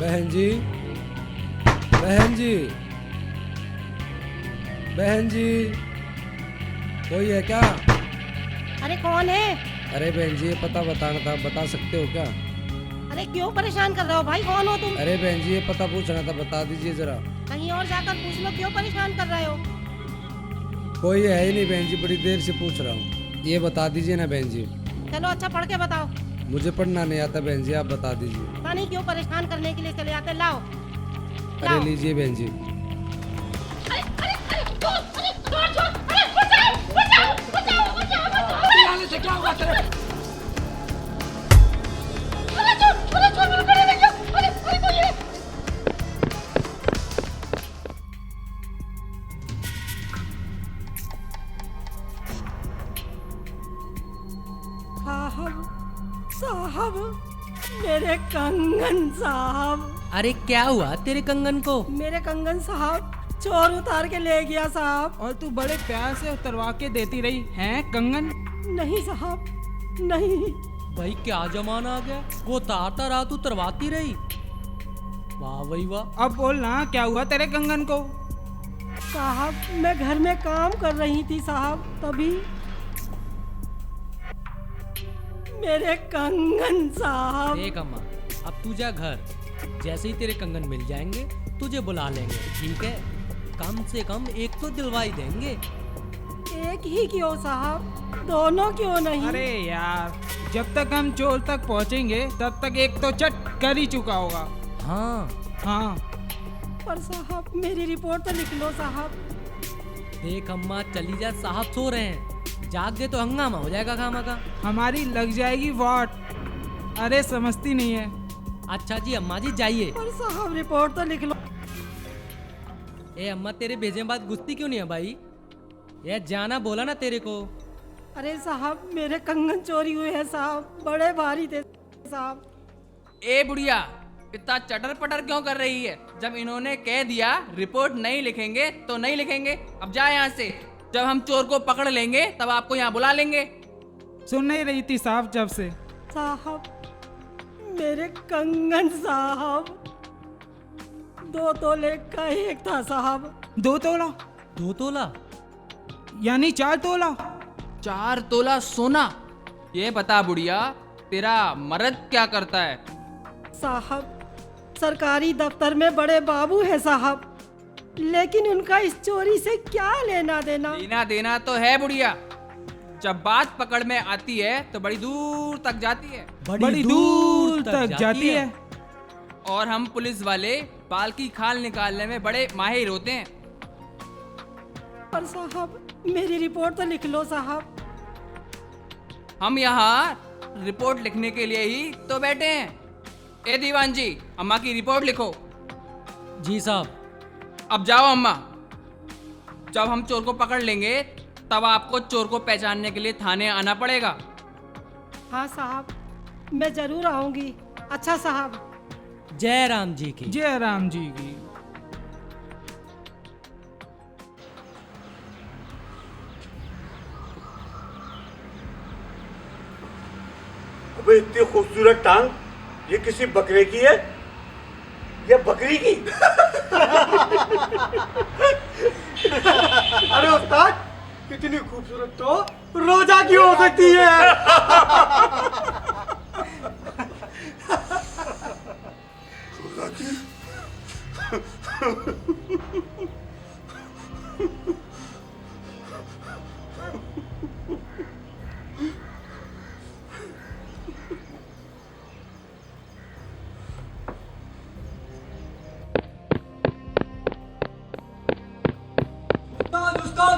बहन जी, बहन जी, बहन जी, कोई है क्या? अरे कौन है? अरे बहन जी, ये पता बताना था, बता सकते हो क्या? अरे क्यों परेशान कर रहे हो भाई? कौन हो तुम? अरे बहन जी, ये पता पूछना था, बता दीजिए जरा। कहीं और जाकर पूछ लो, क्यों परेशान कर रहे हो? कोई है ही नहीं बहन जी, बड़ी देर से पूछ रहा हूँ, ये बता दीजिए ना बहन जी। चलो अच्छा पढ़ के बताओ। मुझे पढ़ना नहीं आता बहन जी, आप बता दीजिए। पता नहीं क्यों परेशान करने के लिए चले आते। लाओ अरे लाओ। लीजिए बहन जी। अरे अरे अरे छोड़, अरे छोड़ छोड़, अरे बचाओ बचाओ बचाओ बचाओ से क्या हुआ तेरे? अरे छोड़ मेरे खड़े रह गया। अरे अरे कोई है। साहब साहब, मेरे कंगन साहब। अरे क्या हुआ तेरे कंगन को? मेरे कंगन साहब चोर उतार के ले गया साहब। और तू बड़े प्यार से उतरवा के देती रही हैं कंगन? नहीं साहब, नहीं। भाई क्या जमाना आ गया, वो तारता रहा तू उतरवाती रही। वाह भाई वाह। अब बोल ना, क्या हुआ तेरे कंगन को? साहब मैं घर में काम कर रही थी साहब, तभी मेरे कंगन साहब। देख अम्मा, अब तू जा घर, जैसे ही तेरे कंगन मिल जाएंगे तुझे बुला लेंगे, ठीक है? कम से कम एक तो दिलवाई देंगे। एक ही क्यों साहब, दोनों क्यों नहीं? अरे यार, जब तक हम चोर तक पहुंचेंगे तब तक एक तो चट कर ही चुका होगा। हाँ हाँ, पर साहब मेरी रिपोर्ट तो लिख लो साहब। देख अम्मा, चली जा, साहब सो रहे हैं, जाग गए तो हंगामा हो जाएगा खामा का। हमारी लग जाएगी वाट। अरे समझती नहीं है। अच्छा जी अम्मा जी जाइए। पर साहब रिपोर्ट तो लिख लो। ए अम्मा, तेरे भेजे बाद गुस्ती क्यों नहीं है भाई? ये जाना बोला ना तेरे को। अरे साहब मेरे कंगन चोरी हुए हैं साहब, बड़े भारी थे साहब। ए बुढ़िया, इतना चटर पटर क्यों कर रही है? जब इन्होंने कह दिया रिपोर्ट नहीं लिखेंगे तो नहीं लिखेंगे। अब जा यहाँ से, जब हम चोर को पकड़ लेंगे तब आपको यहाँ बुला लेंगे। सुन नहीं रही थी साहब जब से। साहब मेरे कंगन साहब, 2 तोले का एक था साहब। 2 तोला? 2 तोला? यानी 4 तोला? 4 तोला सोना? ये बता बुढ़िया, तेरा मर्द क्या करता है? साहब सरकारी दफ्तर में बड़े बाबू है साहब, लेकिन उनका इस चोरी से क्या लेना देना? लेना देना तो है बुढ़िया, जब बात पकड़ में आती है तो बड़ी दूर तक जाती है। बड़ी दूर तक जाती है। और हम पुलिस वाले बाल की खाल निकालने में बड़े माहिर होते हैं। पर साहब मेरी रिपोर्ट तो लिख लो साहब। हम यहाँ रिपोर्ट लिखने के लिए ही तो बैठे हैं। ए दीवान जी, अम्मा की रिपोर्ट लिखो। जी साहब। अब जाओ अम्मा, जब हम चोर को पकड़ लेंगे तब आपको चोर को पहचानने के लिए थाने आना पड़ेगा। हाँ साहब मैं जरूर आऊंगी। अच्छा साहब। जय राम जी की। जय राम जी की। अबे इतनी खूबसूरत टांग, ये किसी बकरे की है या बकरी की? अरे उस्ताद, इतनी खूबसूरत तो रोजा की हो सकती है। रोजा की?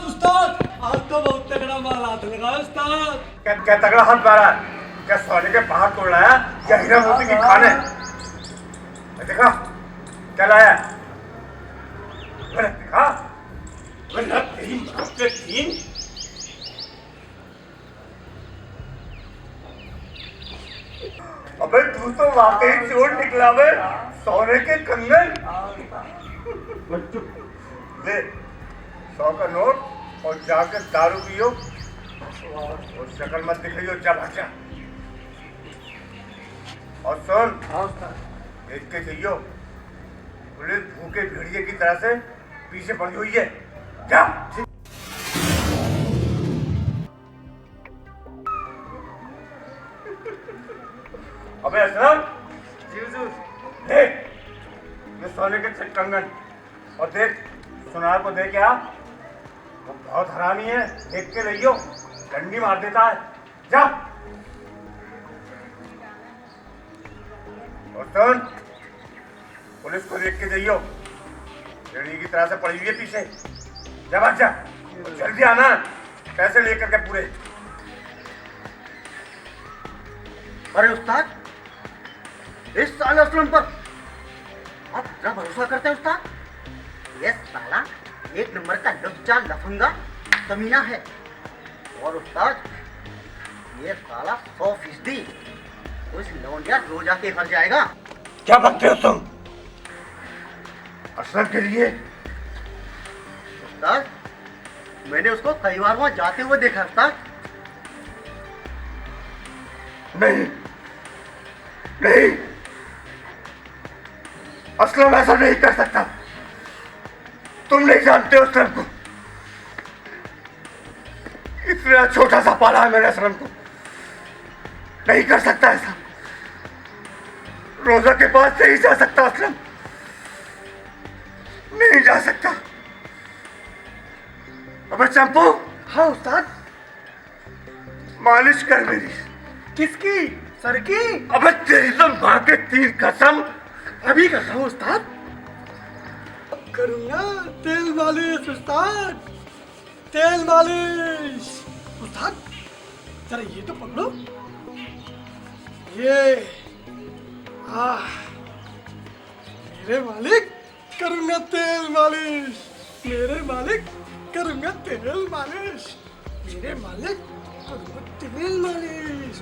उस्ताद आज तो बहुत तगड़ा माल हाथ लगा उस्ताद। क्या तगड़ा हाथ मारा है? क्या सोने के पहाड़ तोड़ लाया या हीरा मोती की खाने? देखा क्या लाया? देखा तेरी मां के तीन। अबे तू तो वाकई चोर निकला बे, सोने के कंगन। ले 100 का नोट और जाकर दारू पियो और शक्ल मत दिखाइयो। चल अच्छा। और सुन, देख के जइयो, पुलिस भूखे भेड़िए की तरह से पीछे पड़ी हुई है। क्या? अबे असलम, जी हुजूर। देख ये सोने के छठ कंगन, और देख सुनार को दे क्या, वो बहुत हरामी है, देख के लियो, डंडी मार देता है। जा। और सुन, पुलिस को देख के जाइयो, रेडी की तरह से पड़ी हुई है पीछे। जा भाग जा, और जल्दी आना, पैसे लेकर के पूरे। अरे उस्ताद, इस साले असलम पर आप इतना भरोसा करते हैं उस्ताद? ये साला एक नंबर का लुच्चा लफंगा कमीना है। और उस्ताद, ये साला 100% उस लौंडिया रोजा के घर जाएगा। क्या बकते हो तुम? असलम के लिए? उस्ताद, मैंने उसको कई बार वहां जाते हुए देखा उस्ताद। नहीं नहीं, असलम ऐसा नहीं कर सकता। तुम नहीं जानते असलम को, इतना छोटा सा पाला है मैंने असलम को। नहीं कर सकता ऐसा, रोजा के पास नहीं जा सकता असलम, नहीं जा सकता। अबे चंपू। हाँ उस्ताद। मालिश कर मेरी। किसकी? सर की? अबे तेरी तो माँ के 3 कसम। अभी करता हूँ उस्ताद। करूँगा तेल मालिश उस्ताद, तेल मालिश। उस्ताद जरा ये तो पकड़ो, ये मेरे मालिक करूँगा तेल मालिश, मेरे मालिक करूँगा तेल मालिश, मेरे मालिक करूँगा तेल मालिश,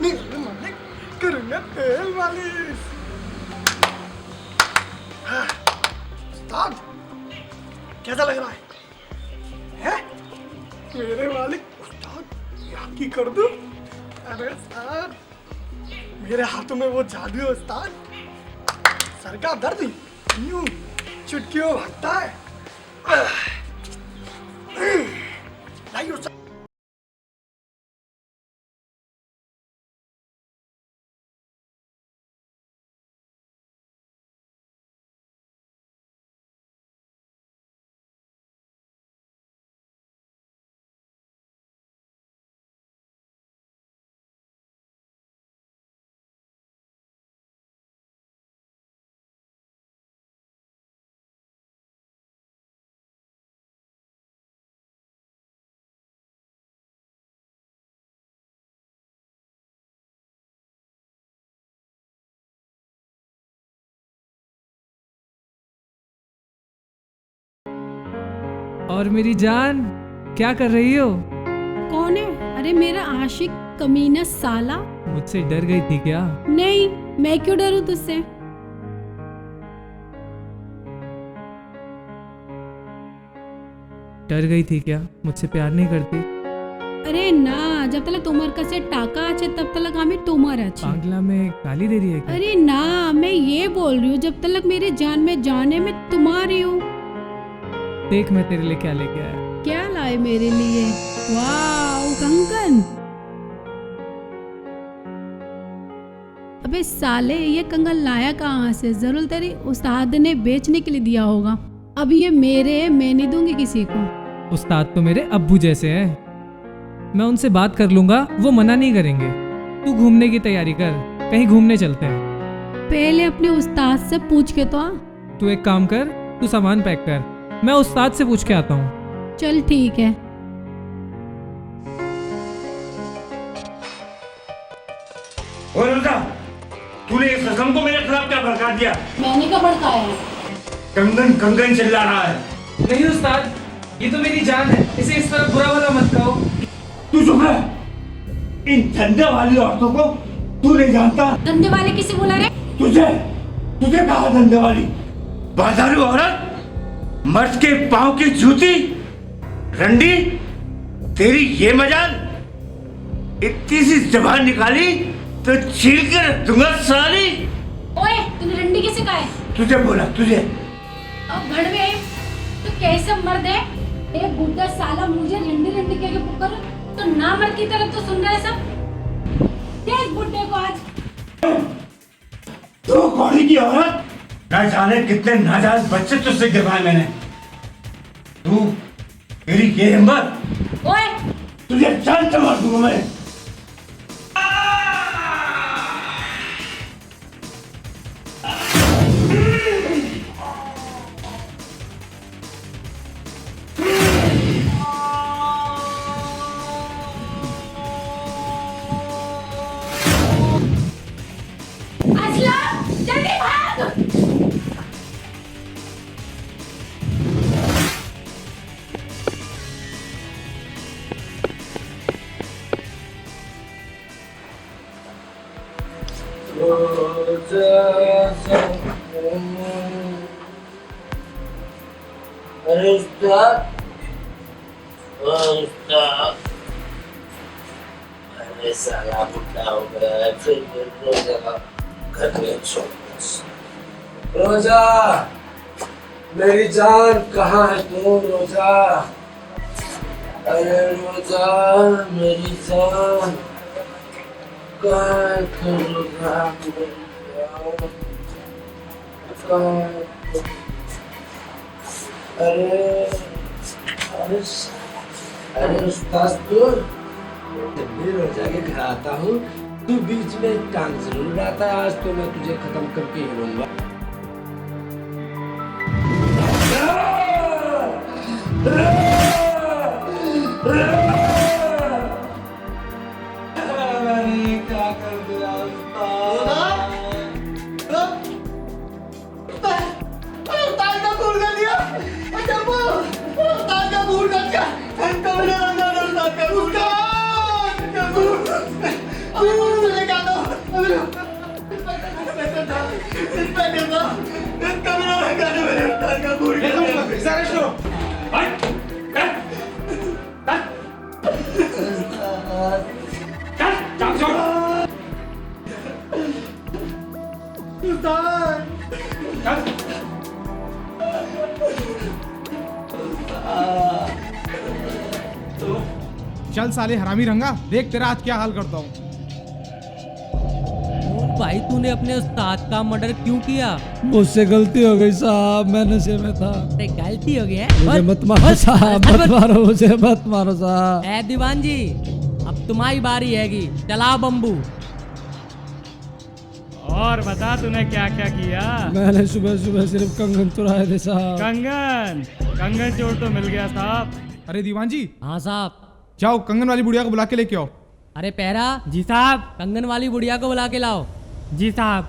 मेरे मालिक करूँगा तेल मालिश। उस्ताद कैसा लग रहा है? मेरे मालिक उस्ताद यहाँ की कर दूं? अरे उस्ताद, मेरे हाथों में वो जादू है उस्ताद, सर का दर्द यूं चुटकियों भागता है। लाइए उस्ताद। और मेरी जान, क्या कर रही हो? कौन है? अरे मेरा आशिक कमीना साला। मुझसे डर गई थी क्या? नहीं, मैं क्यों डरूं तुझसे? डर गई थी क्या? मुझसे प्यार नहीं करती? अरे ना, जब तक तुम्हार का से टाका আছে तब तक हमें तुम्हार अच्छी। पागला में गाली दे रही है क्या? अरे ना, मैं ये बोल रही हूँ जब तक मेरे जान में जाने में तुम्हारी हूँ। देख मैं तेरे लिए क्या लेके आया। क्या लाए मेरे लिए? वाह, कंगन। अबे साले, ये कंगन लाया कहाँ से? जरूर तेरी उस्ताद ने बेचने के लिए दिया होगा। अब ये मेरे है, मैं नहीं दूंगी किसी को। उस्ताद तो मेरे अब्बू जैसे हैं, मैं उनसे बात कर लूंगा, वो मना नहीं करेंगे। तू घूमने की तैयारी कर, कहीं घूमने चलते हैं। पहले अपने उस्ताद से पूछ के तो आ। तू एक काम कर, तू सामान पैक कर, मैं उस्ताद से पूछ के आता हूँ। चल ठीक है। और रुदा, तूने इस कसम को मेरे खिलाफ क्या भड़का दिया? मैंने क्या भड़काया है? कंगन कंगन चिल्ला रहा है। नहीं उस्ताद, ये तो मेरी जान है, इसे इस तरह बुरा वाला मत कहो। तू चुप रह। इन धंधे वाली औरतों को तू नहीं जानता। धंधे वाले किसे बोला रे? तुझे तुझे कहा धंधे वाली? बाजारू औरत, मर्द के पांव की जूती, रंडी, तेरी ये मजाल, इतनी सी जबान निकाली तो छील कर रख दूंगा साली। ओए, तूने रंडी तुझे बोला तुझे। अब भड़वे तो कैसे मर्द है? एक बुड्ढा साला मुझे रंडी रंडी कह के पुकार तो ना मर्द की तरफ तो सुन रहे हैं सब। क्या इस बुड्ढे को आज तू कौड़ी की औरत, न जाने कितने नाजायज बच्चे तुझसे गिरवाए मैंने। तू तेरी ये हिम्मत, ओए तुझे जान से मार दूंगा मैं। असलम जल्दी भाग। अरे उस्ताद, उस्ताद, अरे साला बुढ़ा हो गया है, फिर रोजा घर में छोड़। रोजा, मेरी जान कहाँ है तू रोजा? अरे रोजा, मेरी जान कहाँ है तू रोजा? मेरी जान कहाँ है तू? अरे अरे अरे उस्ताद, तू जब भी रोजा के घर आता हूँ तू बीच में टांग जरूर उड़ाता है। आज तो मैं तुझे खत्म करके ही रहूंगा। मैंने क्या कर दिया चल साले हरामी रंगा, देख तेरा आज क्या हाल करता हूँ। भाई तूने अपने उस्ताद का मर्डर क्यों किया? मुझसे गलती हो गई साहब, मैं नशे में था। अरे गलती हो गई है? मुझे मत मारो साहब, मत मारो मुझे, मत मारो साहब। ए दीवान जी, अब तुम्हारी बारी हैगी, चला बम्बू। और बता तूने क्या क्या किया? मैंने सुबह सुबह सिर्फ कंगन चुराए थे साहब। कंगन चोर तो मिल गया साहब। अरे दीवान जी, हाँ साहब। जाओ कंगन वाली बुढ़िया को बुला के लेके आओ। अरे पैरा जी साहब। कंगन वाली बुढ़िया को बुला के लाओ। जी साहब।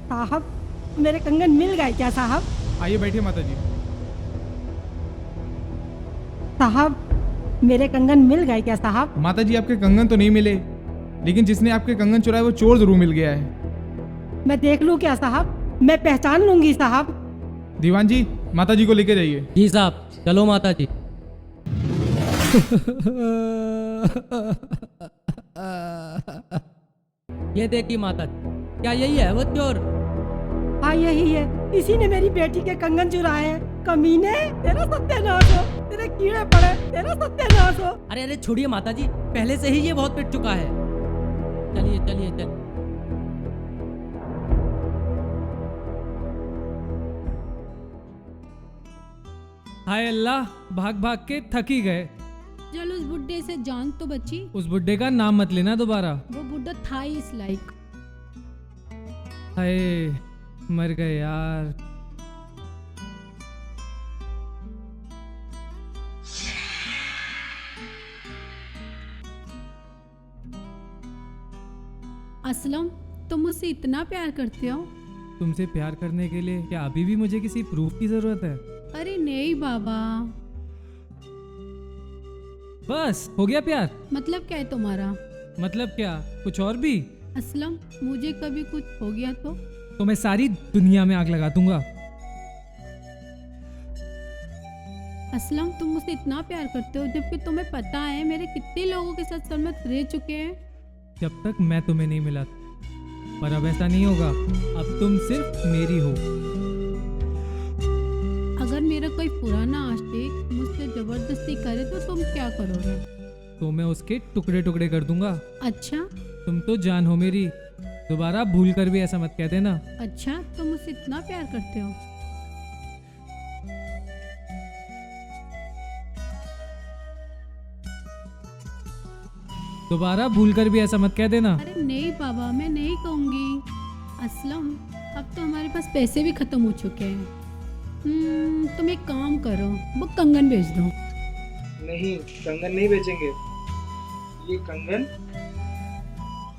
साहब मेरे कंगन मिल गए क्या साहब? आइए बैठिए माता जी। साहब मेरे कंगन मिल गए क्या साहब? माता जी आपके कंगन तो नहीं मिले, लेकिन जिसने आपके कंगन चुराए वो चोर जरूर मिल गया है। मैं देख लूं क्या साहब? मैं पहचान लूंगी साहब। दीवान जी माता जी को लेके जाइए। जी साहब, चलो माता जी। ये देखिए माता जी, क्या यही है वो चोर? हाँ यही है, इसी ने मेरी बेटी के कंगन चुराए हैं। कमीने, तेरा सत्यानाश हो, तेरे कीड़े पड़े, तेरा सत्यानाश हो। अरे अरे छोड़िए माता जी, पहले से ही ये बहुत पिट चुका है। चलिए चलिए चलिए। हाय अल्लाह, भाग भाग के थक ही गए। चल उस बुड्ढे से जान तो बची। उस बुड्ढे का नाम मत लेना दोबारा। वो बुड्ढा था ही इस लायक। हाय मर गए यार। असलम, तुम मुझसे इतना प्यार करते हो? तुमसे प्यार करने के लिए क्या अभी भी मुझे किसी प्रूफ की जरूरत है? अरे नहीं बाबा। बस हो गया प्यार? मतलब क्या है तुम्हारा? मतलब क्या, कुछ और भी? असलम मुझे कभी कुछ हो गया तो मैं सारी दुनिया में आग लगा दूंगा। असलम तुम मुझसे इतना प्यार करते हो जबकि तुम्हें पता है मेरे कितने लोगों के साथ सलमत रह चुके हैं। जब तक मैं तुम्हें नहीं मिला पर अब ऐसा नहीं होगा। अब तुम सिर्फ मेरी हो। अगर मेरा कोई पुराना आशिक मुझसे जबरदस्ती करे तो तुम क्या करोगे? तो मैं उसके टुकड़े टुकड़े कर दूंगा। अच्छा तुम तो जान हो मेरी, दोबारा भूल कर भी ऐसा मत कह देना। अच्छा, तुम मुझसे इतना प्यार करते हो? दोबारा भूल कर भी ऐसा मत कह देना। अरे नहीं बाबा, मैं नहीं कहूँगी। असलम, अब तो हमारे पास पैसे भी खत्म हो चुके हैं। तुम एक काम करो, वो कंगन बेच दो। नहीं, कंगन नहीं बेचेंगे। ये कंगन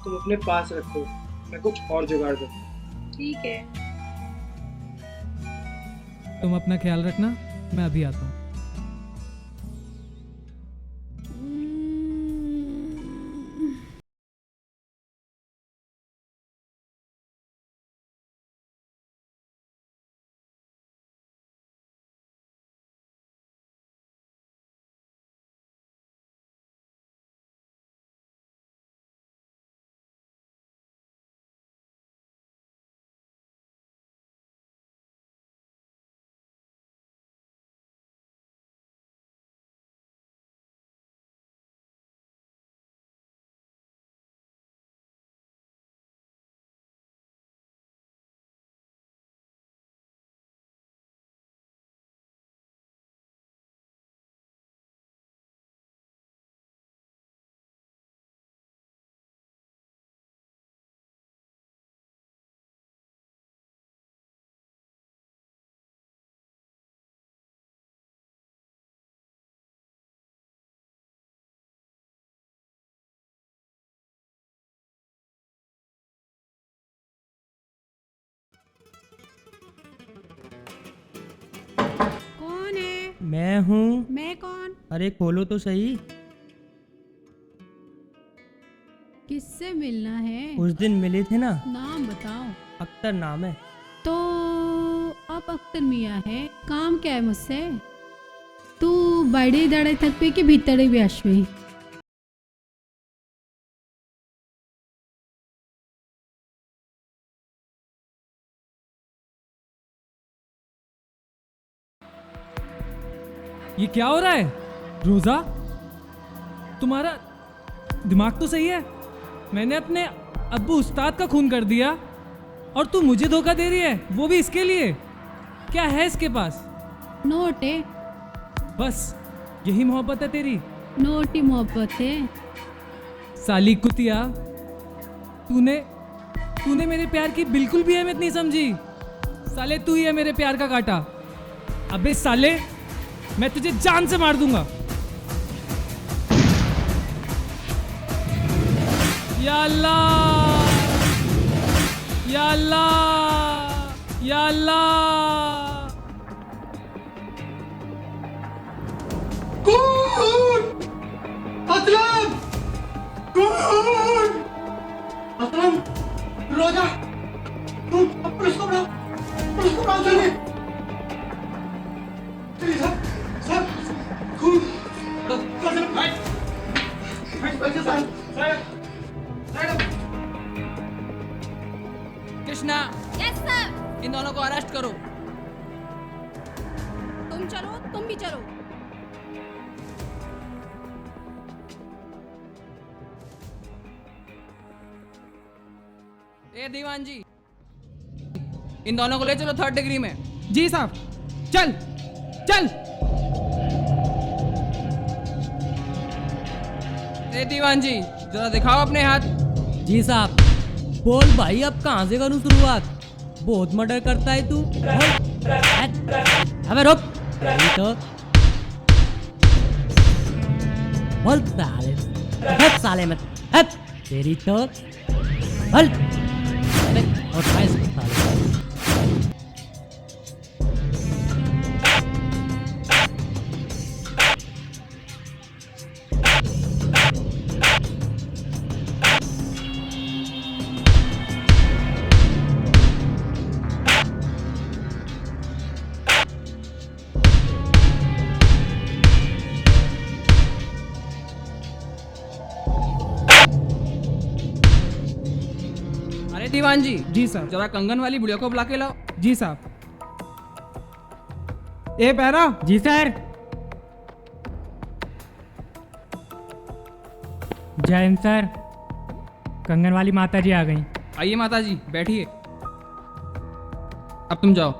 तुम अपने पास रखो, मैं कुछ और जुगाड़ करता हूँ। ठीक है। तुम अपना ख्याल रखना, मैं अभी आता हूँ। कौन है? मैं हूँ। मैं कौन? अरे खोलो तो सही। किससे मिलना है? उस दिन मिले थे ना। नाम बताओ। अख्तर नाम है। तो अब अख्तर मियाँ है। काम क्या है मुझसे? तू बड़ी दड़े थक पे कि भीतरे भी अश्वी? ये क्या हो रहा है रोजा? तुम्हारा दिमाग तो सही है। मैंने अपने अब्बू उस्ताद का खून कर दिया और तू मुझे धोखा दे रही है, वो भी इसके लिए। क्या है इसके पास? नोट है। बस यही मोहब्बत है तेरी? नोट ही मोहब्बत है। साली कुतिया, तूने मेरे प्यार की बिल्कुल भी अहमियत नहीं समझी। साले तू ही है मेरे प्यार का कांटा। अबे साले, मैं तुझे जान से मार दूंगा। या अल्लाह, या अल्लाह, या अल्लाह। कौन? असलम! कौन? असलम! रोजा! तुम पुलिस को बुलाओ जल्दी! सर, खून! असलम भाई! Krishna, yes sir. इन दोनों को अरेस्ट करो। तुम चलो, तुम भी चलो। ए दीवान जी, इन दोनों को ले चलो 3rd डिग्री में। जी साहब। चल चल। ए दीवान जी, जरा दिखाओ अपने हाथ। जी साहब। बोल भाई, अब कहाँ से करूँ शुरुआत? बहुत मर्डर करता है तू। अबे रुक। तेरी तो बोल साले, हट साले मत हट। तेरी तो हट। अबे और साले। अरे दीवान जी, जी साहब। जरा कंगन वाली बुढ़िया को बुला के लाओ। जी साहब। ए पैरा। जी सर। जय हिंद सर। कंगन वाली माता जी आ गई। आइए माता जी, बैठिए। अब तुम जाओ।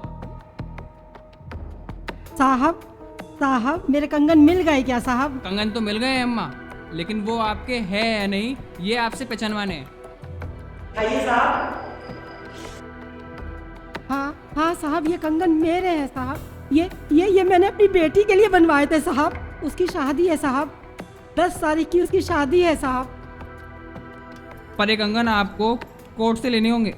साहब मेरे कंगन मिल गए क्या साहब? कंगन तो मिल गए अम्मा, लेकिन वो आपके है या नहीं ये आपसे पहचानवाने हैं। हाँ साहब, ये कंगन मेरे हैं साहब। ये मैंने अपनी बेटी के लिए बनवाए थे साहब। उसकी शादी है साहब, 10 तारीख की उसकी शादी है साहब। पर ये कंगन आपको कोर्ट से लेने होंगे।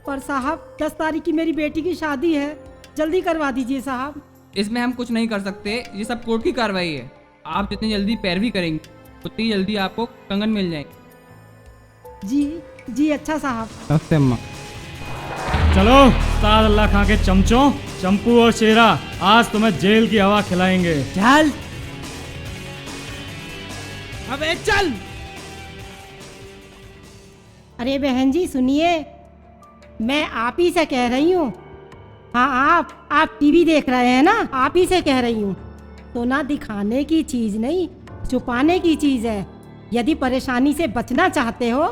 पर साहब 10 तारीख की मेरी बेटी की शादी है, जल्दी करवा दीजिए साहब। इसमें हम कुछ नहीं कर सकते, ये सब कोर्ट की कार्रवाई है। आप जितनी जल्दी पैरवी करेंगे उतनी जल्दी आपको कंगन मिल जाएंगे। जी अच्छा साहब। नमस्ते अम्मा। चलो उस्ताद अल्लाह खां के चमचों, चंपू और शेरा, आज तुम्हें जेल की हवा खिलाएंगे। चल। अबे चल। अरे बहन जी सुनिए, मैं आप ही से कह रही हूँ। हाँ आप टीवी देख रहे हैं ना, आप ही से कह रही हूँ। सोना दिखाने की चीज नहीं, छुपाने की चीज है। यदि परेशानी से बचना चाहते हो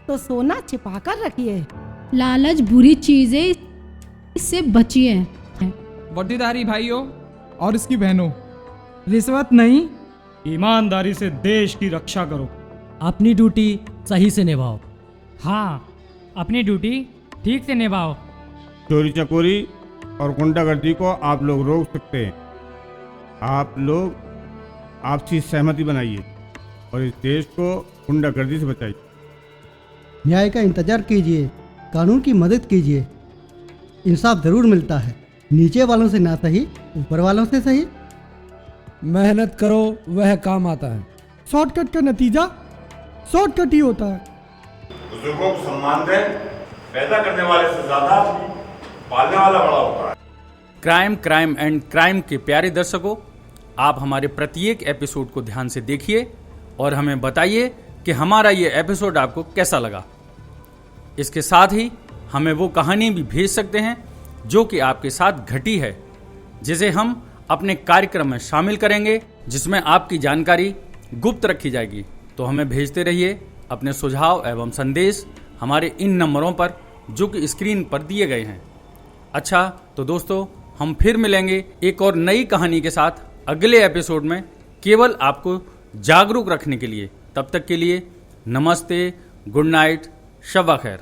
तो सोना छिपा कर रखिए। लालच बुरी चीज है, इससे बचिए। वर्दीधारी भाइयों और इसकी बहनों, रिश्वत नहीं, ईमानदारी से देश की रक्षा करो। अपनी ड्यूटी सही से निभाओ। हाँ, अपनी ड्यूटी ठीक से निभाओ। चोरी चकोरी और गुंडागर्दी को आप लोग रोक सकते हैं। आप लोग आपसी सहमति बनाइए और इस देश को गुंडागर्दी से बचाइए। न्याय का इंतजार कीजिए, कानून की मदद कीजिए, इंसाफ जरूर मिलता है। नीचे वालों से ना सही, ऊपर वालों से सही। मेहनत करो, वह काम आता है। शॉर्टकट का नतीजा शॉर्टकट ही होता है। बुजुर्गों को सम्मान दें, पैदा करने वाले से ज्यादा पालने वाला बड़ा होता है। क्राइम एंड क्राइम के प्यारे दर्शकों, आप हमारे प्रत्येक एपिसोड को ध्यान से देखिए और हमें बताइए कि हमारा ये एपिसोड आपको कैसा लगा। इसके साथ ही हमें वो कहानी भी भेज सकते हैं जो कि आपके साथ घटी है, जिसे हम अपने कार्यक्रम में शामिल करेंगे, जिसमें आपकी जानकारी गुप्त रखी जाएगी। तो हमें भेजते रहिए अपने सुझाव एवं संदेश हमारे इन नंबरों पर जो कि स्क्रीन पर दिए गए हैं। अच्छा तो दोस्तों, हम फिर मिलेंगे एक और नई कहानी के साथ अगले एपिसोड में, केवल आपको जागरूक रखने के लिए। तब तक के लिए नमस्ते, गुड नाइट, शब ख़ैर।